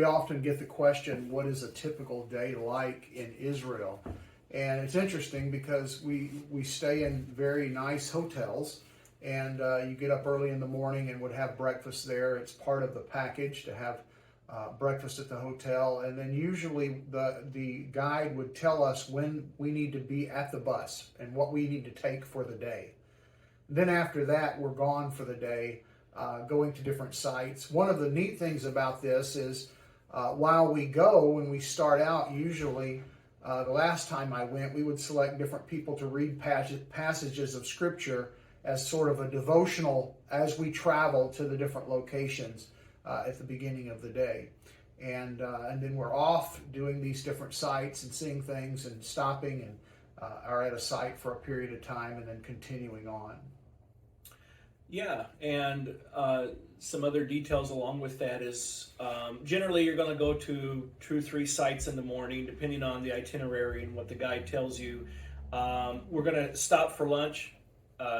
we often get the question, what is a typical day like in Israel? And it's interesting because we stay in very nice hotels, and you get up early in the morning and would have breakfast there. It's part of the package to have breakfast at the hotel, and then usually the guide would tell us when we need to be at the bus and what we need to take for the day. Then after that, we're gone for the day, going to different sites. One of the neat things about this is while we go, when we start out, usually the last time I went, we would select different people to read passages of Scripture as sort of a devotional as we travel to the different locations at the beginning of the day. And then we're off doing these different sites and seeing things and stopping and are at a site for a period of time and then continuing on. Yeah, and some other details along with that is generally you're going to go to 2 or 3 sites in the morning, depending on the itinerary and what the guide tells you. We're going to stop for lunch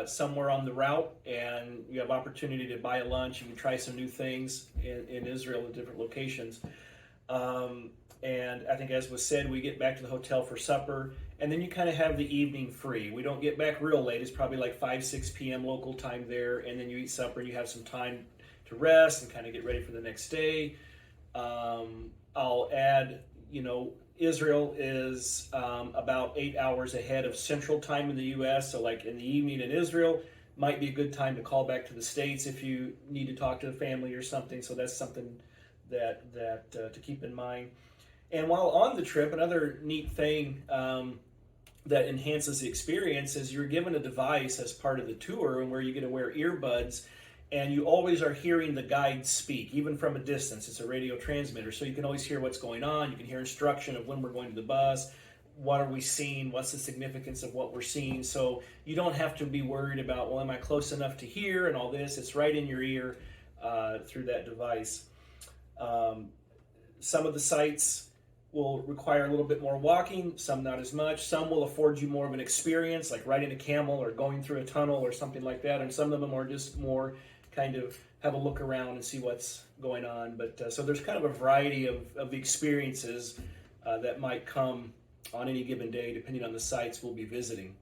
somewhere on the route, and you have opportunity to buy a lunch. You can try some new things in Israel at different locations. And I think, as was said, we get back to the hotel for supper, and then you kind of have the evening free. We don't get back real late. It's probably like 5, 6 p.m. local time there, and then you eat supper and you have some time to rest and kind of get ready for the next day. I'll add, Israel is about 8 hours ahead of Central Time in the U.S., so like in the evening in Israel might be a good time to call back to the States if you need to talk to the family or something, so that's something that to keep in mind. And while on the trip, another neat thing that enhances the experience is you're given a device as part of the tour, and where you get to wear earbuds, and you always are hearing the guide speak, even from a distance. It's a radio transmitter, so you can always hear what's going on. You can hear instruction of when we're going to the bus, what are we seeing, what's the significance of what we're seeing. So you don't have to be worried about, well, am I close enough to hear and all this. It's right in your ear through that device. Some of the sites will require a little bit more walking, some not as much. Some will afford you more of an experience, like riding a camel or going through a tunnel or something like that. And some of them are just more kind of have a look around and see what's going on. But so there's kind of a variety of experiences that might come on any given day, depending on the sites we'll be visiting.